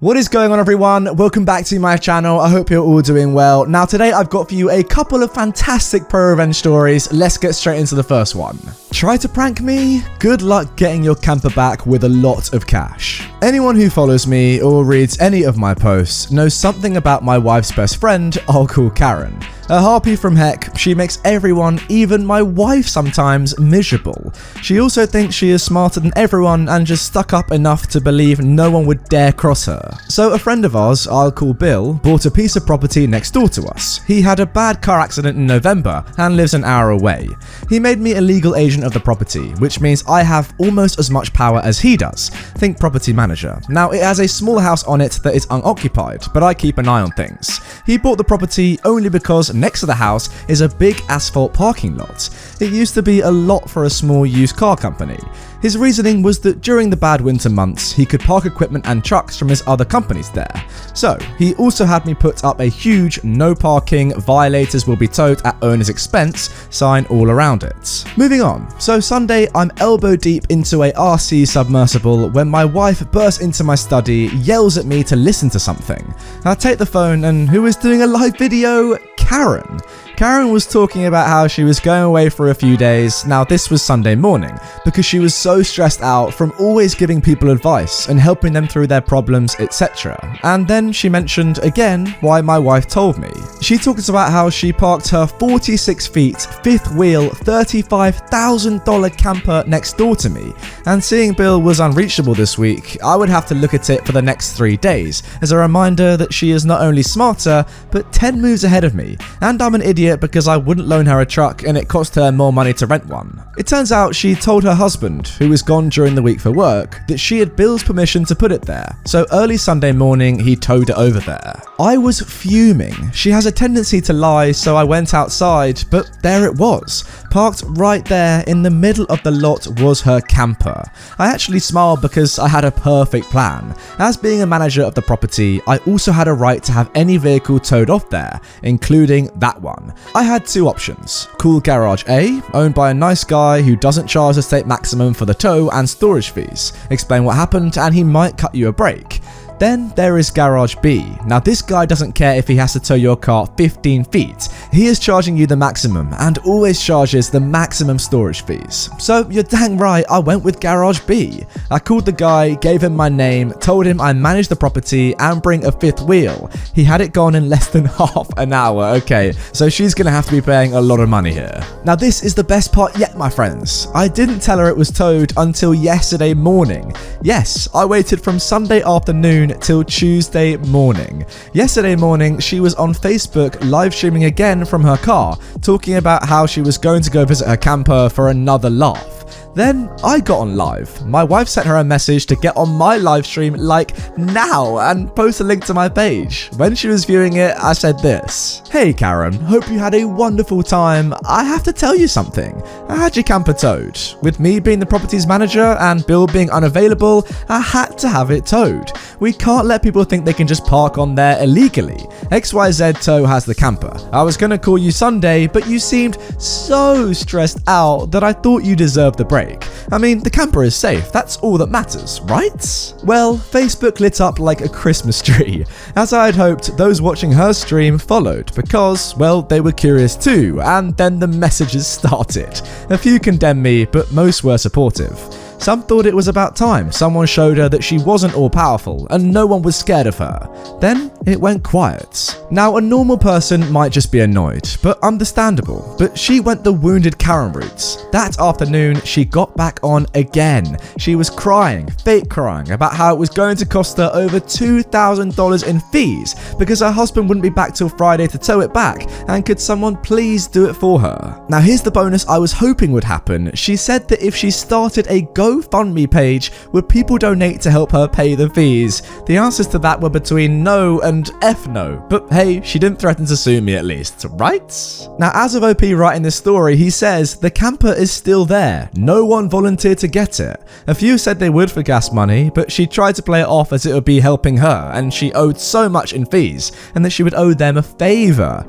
What is going on, everyone? Welcome back to my channel. I hope you're all doing well. Now today I've got for you a couple of fantastic ProRevenge stories. Let's get straight into the first one. Try to prank me? Good luck getting your camper back with a lot of cash. Anyone who follows me or reads any of my posts knows something about my wife's best friend I'll call Karen. A harpy from heck, she makes everyone, even my wife sometimes, miserable. She also thinks she is smarter than everyone and just stuck up enough to believe no one would dare cross her. So a friend of ours, I'll call Bill, bought a piece of property next door to us. He had a bad car accident in November and lives an hour away. He made me a legal agent of the property, which means I have almost as much power as he does. Think property manager. Now it has a small house on it that is unoccupied, but I keep an eye on things. He bought the property only because next to the house is a big asphalt parking lot. It used to be a lot for a small used car company. His reasoning was that during the bad winter months, he could park equipment and trucks from his other companies there. So, he also had me put up a huge "no parking, violators will be towed at owner's expense" sign all around it. Moving on. So Sunday, I'm elbow deep into a RC submersible when my wife bursts into my study, yells at me to listen to something. I take the phone and who is doing a live video? Karen. Karen was talking about how she was going away for a few days. Now this was Sunday morning because she was so stressed out from always giving people advice and helping them through their problems, etc. And then she mentioned again why my wife told me. She talks about how she parked her 46 feet, fifth wheel, $35,000 camper next door to me, and seeing Bill was unreachable this week, I would have to look at it for the next 3 days as a reminder that she is not only smarter but 10 moves ahead of me, and I'm an idiot because I wouldn't loan her a truck and it cost her more money to rent one. It turns out she told her husband, who was gone during the week for work, that she had Bill's permission to put it there, so early Sunday morning he towed it over there. I was fuming. She has a tendency to lie, so I went outside, but there it was. Parked right there in the middle of the lot was her camper. I actually smiled because I had a perfect plan. As being a manager of the property, I also had a right to have any vehicle towed off there, including that one. I had two options. Cool Garage A, owned by a nice guy who doesn't charge the state maximum for the tow and storage fees. Explain what happened and he might cut you a break. Then there is Garage B. Now this guy doesn't care if he has to tow your car 15 feet. He is charging you the maximum and always charges the maximum storage fees. So you're dang right, I went with Garage B. I called the guy, gave him my name, told him I managed the property and bring a fifth wheel. He had it gone in less than half an hour. Okay, so she's gonna have to be paying a lot of money here. Now this is the best part yet, my friends. I didn't tell her it was towed until yesterday morning. Yes, I waited from Sunday afternoon till Tuesday morning. Yesterday morning, she was on Facebook live streaming again from her car, talking about how she was going to go visit her camper for another laugh. Then I got on live. My wife sent her a message to get on my live stream like now and post a link to my page. When she was viewing it, I said this: "Hey Karen, hope you had a wonderful time. I have to tell you something. I had your camper towed. With me being the property's manager and Bill being unavailable, I had to have it towed. We can't let people think they can just park on there illegally. XYZ Tow has the camper. I was gonna call you Sunday, but you seemed so stressed out that I thought you deserved the break. I mean, the camper is safe, that's all that matters, right?" Well, Facebook lit up like a Christmas tree. As I had hoped, those watching her stream followed because, well, they were curious too, and then the messages started. A few condemned me, but most were supportive. Some thought it was about time someone showed her that she wasn't all powerful and no one was scared of her. Then it went quiet. Now a normal person might just be annoyed, but understandable. But she went the wounded Karen route. That afternoon she got back on again. She was crying, fake crying, about how it was going to cost her over $2,000 in fees because her husband wouldn't be back till Friday to tow it back, and could someone please do it for her. Now here's the bonus I was hoping would happen. She said that if she started a GoFundMe page, would people donate to help her pay the fees? The answers to that were between no and and F no. But hey, she didn't threaten to sue me at least, right? Now, as of OP writing this story, he says the camper is still there. No one volunteered to get it. A few said they would for gas money, but she tried to play it off as it would be helping her, and she owed so much in fees, and that she would owe them a favor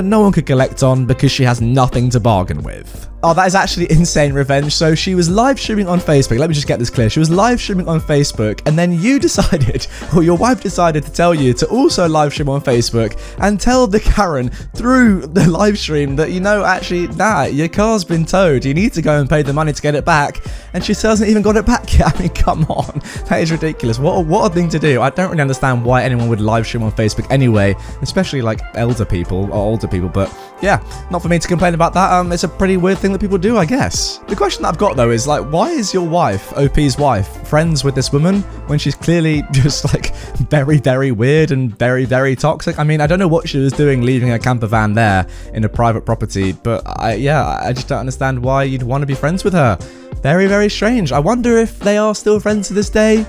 no one could collect on because she has nothing to bargain with. Oh, that is actually insane revenge. So she was live streaming on Facebook. Let me just get this clear. She was live streaming on Facebook, and then you decided, or your wife decided to tell you to also live stream on Facebook and tell the Karen through the live stream that, you know, actually, nah, your car's been towed. You need to go and pay the money to get it back. And she still hasn't even got it back yet. I mean, come on. That is ridiculous. What a thing to do. I don't really understand why anyone would live stream on Facebook anyway, especially like elder people or older people. But yeah, not for me to complain about that. It's a pretty weird thing that people do, I guess. The question that I've got though is like, why is your wife, OP's wife, friends with this woman when she's clearly just like very, very weird and very, very toxic? I mean, I don't know what she was doing leaving a camper van there in a private property, but I just don't understand why you'd want to be friends with her. Very, very strange. I wonder if they are still friends to this day.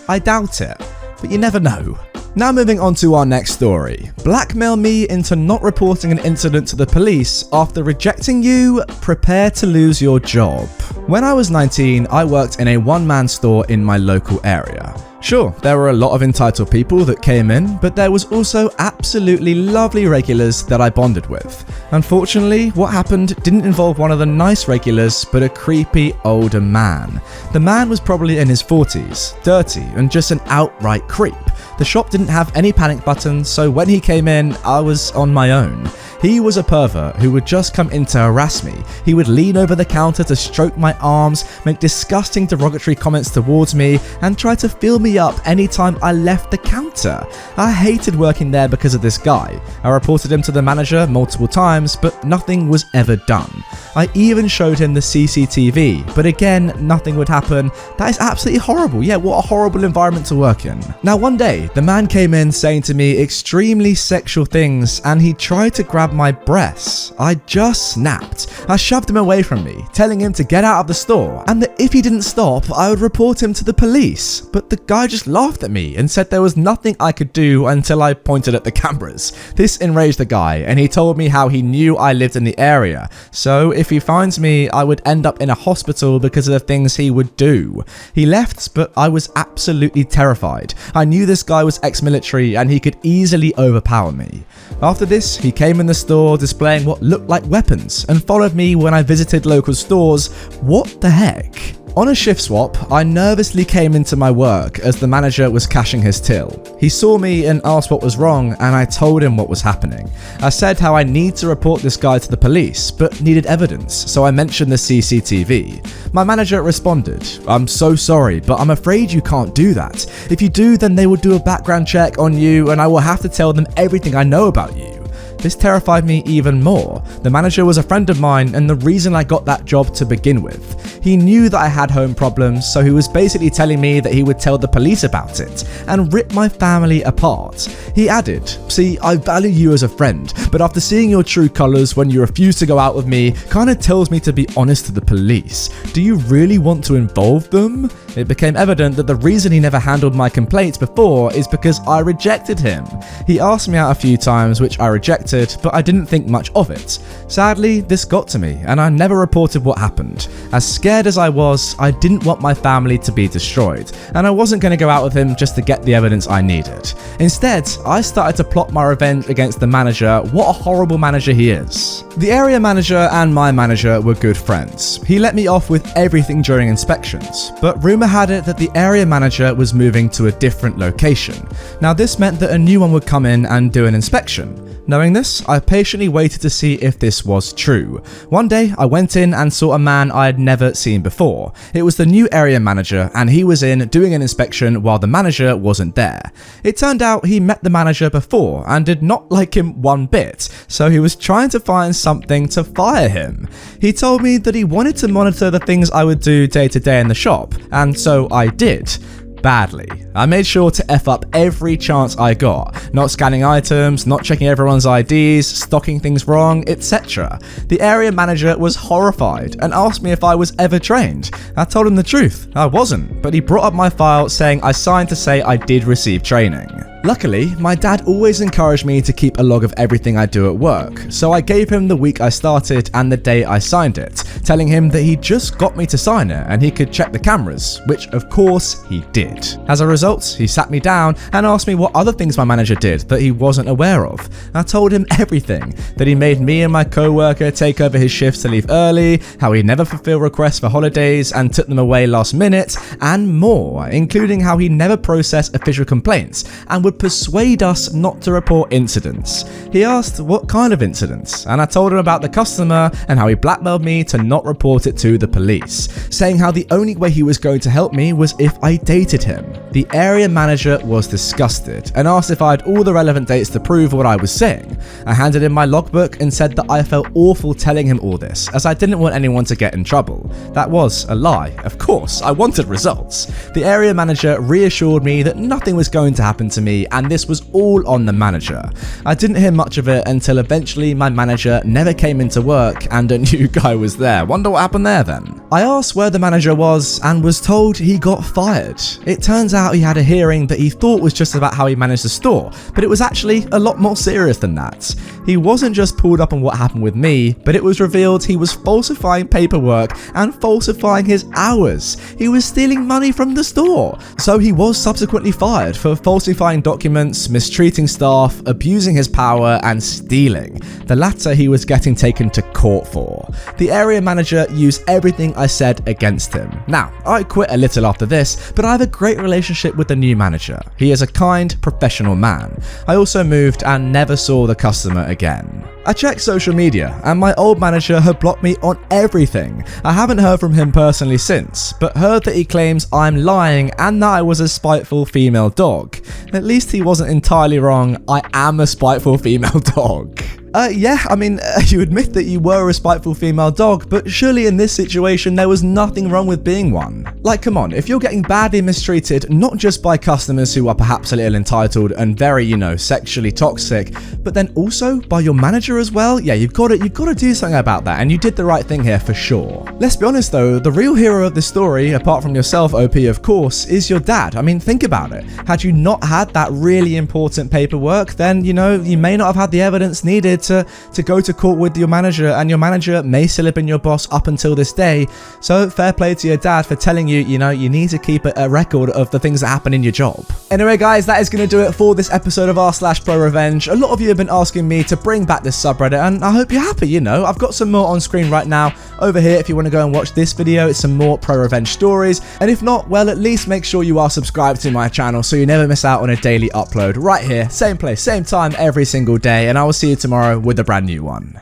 I doubt it, but you never know. Now moving on to our next story. Blackmail me into not reporting an incident to the police after rejecting you, prepare to lose your job. When I was 19, I worked in a one-man store in my local area. Sure, there were a lot of entitled people that came in, but there was also absolutely lovely regulars that I bonded with. Unfortunately, what happened didn't involve one of the nice regulars, but a creepy older man. The man was probably in his 40s, dirty, and just an outright creep. The shop didn't have any panic buttons, so when he came in, I was on my own. He was a pervert who would just come in to harass me. He would lean over the counter to stroke my arms, make disgusting derogatory comments towards me, and try to fill me up anytime I left the counter. I hated working there because of this guy. I reported him to the manager multiple times, but nothing was ever done. I even showed him the CCTV, but again, nothing would happen. That is absolutely horrible. Yeah, what a horrible environment to work in. Now, one day, the man came in saying to me extremely sexual things, and he tried to grab my breasts. I just snapped. I shoved him away from me, telling him to get out of the store, and that if he didn't stop, I would report him to the police. But the guy just laughed at me and said there was nothing I could do until I pointed at the cameras. This enraged the guy, and he told me how he knew I lived in the area, so if he finds me, I would end up in a hospital because of the things he would do. He left, but I was absolutely terrified. I knew this guy was ex-military and he could easily overpower me. After this, he came in the store displaying what looked like weapons and followed me when I visited local stores. What the heck? On a shift swap, I nervously came into my work as the manager was cashing his till. He saw me and asked what was wrong, and I told him what was happening. I said how I need to report this guy to the police, but needed evidence, so I mentioned the CCTV. My manager responded, "I'm so sorry, but I'm afraid you can't do that. If you do, then they will do a background check on you, and I will have to tell them everything I know about you." This terrified me even more. The manager was a friend of mine and the reason I got that job to begin with. He knew that I had home problems, so he was basically telling me that he would tell the police about it and rip my family apart. He added, "See, I value you as a friend, but after seeing your true colours when you refuse to go out with me, kinda tells me to be honest to the police. Do you really want to involve them?" It became evident that the reason he never handled my complaints before is because I rejected him. He asked me out a few times, which I rejected, but I didn't think much of it. Sadly, this got to me, and I never reported what happened. As scared as I was, I didn't want my family to be destroyed, and I wasn't going to go out with him just to get the evidence I needed. Instead, I started to plot my revenge against the manager. What a horrible manager he is. The area manager and my manager were good friends. He let me off with everything during inspections, but rumour had it that the area manager was moving to a different location. Now this meant that a new one would come in and do an inspection. Knowing this, I patiently waited to see if this was true. One day, I went in and saw a man I had never seen before. It was the new area manager, and he was in doing an inspection while the manager wasn't there. It turned out he met the manager before and did not like him one bit, so he was trying to find something to fire him. He told me that he wanted to monitor the things I would do day to day in the shop, and so I did. Badly. I made sure to F up every chance I got, not scanning items, not checking everyone's IDs, stocking things wrong, etc. The area manager was horrified and asked me if I was ever trained. I told him the truth, I wasn't, but he brought up my file saying I signed to say I did receive training. Luckily, my dad always encouraged me to keep a log of everything I do at work, so I gave him the week I started and the day I signed it, telling him that he just got me to sign it and he could check the cameras, which of course he did. As a result, he sat me down and asked me what other things my manager did that he wasn't aware of. I told him everything, that he made me and my co-worker take over his shifts to leave early, how he never fulfilled requests for holidays and took them away last minute, and more, including how he never processed official complaints and would persuade us not to report incidents. He asked what kind of incidents, and I told him about the customer and how he blackmailed me to not report it to the police, saying how the only way he was going to help me was if I dated him. The area manager was disgusted and asked if I had all the relevant dates to prove what I was saying. I handed him my logbook and said that I felt awful telling him all this, as I didn't want anyone to get in trouble. That was a lie, of course, I wanted results. The area manager reassured me that nothing was going to happen to me and this was all on the manager. I didn't hear much of it until eventually my manager never came into work and a new guy was there. Wonder what happened there then. I asked where the manager was and was told he got fired. It turns out he had a hearing that he thought was just about how he managed the store, but it was actually a lot more serious than that. He wasn't just pulled up on what happened with me, but it was revealed he was falsifying paperwork and falsifying his hours. He was stealing money from the store. So he was subsequently fired for falsifying documents, mistreating staff, abusing his power, and stealing. The latter he was getting taken to court for. The area manager used everything I said against him. Now, I quit a little after this, but I have a great relationship with the new manager. He is a kind, professional man. I also moved and never saw the customer again. I checked social media and my old manager had blocked me on everything. I haven't heard from him personally since, but heard that he claims I'm lying and that I was a spiteful female dog. At least he wasn't entirely wrong. I am a spiteful female dog. Yeah, I mean, you admit that you were a spiteful female dog, but surely in this situation there was nothing wrong with being one. Like, come on, if you're getting badly mistreated, not just by customers who are perhaps a little entitled and very, sexually toxic, but then also by your manager as well, yeah, you've got to do something about that, and you did the right thing here for sure. Let's be honest though, the real hero of the story, apart from yourself, OP, of course, is your dad. I mean, think about it. Had you not had that really important paperwork, then, you may not have had the evidence needed to go to court with your manager, and your manager may still have been your boss up until this day. So fair play to your dad for telling you, you need to keep a record of the things that happen in your job. Anyway guys, that is going to do it for this episode of r/ProRevenge. A lot of you have been asking me to bring back this subreddit, and I hope you're happy. I've got some more on screen right now over here if you want to go and watch this video. It's some more ProRevenge stories, and if not, well, at least make sure you are subscribed to my channel so you never miss out on a daily upload right here, same place, same time, every single day, and I will see you tomorrow with a brand new one.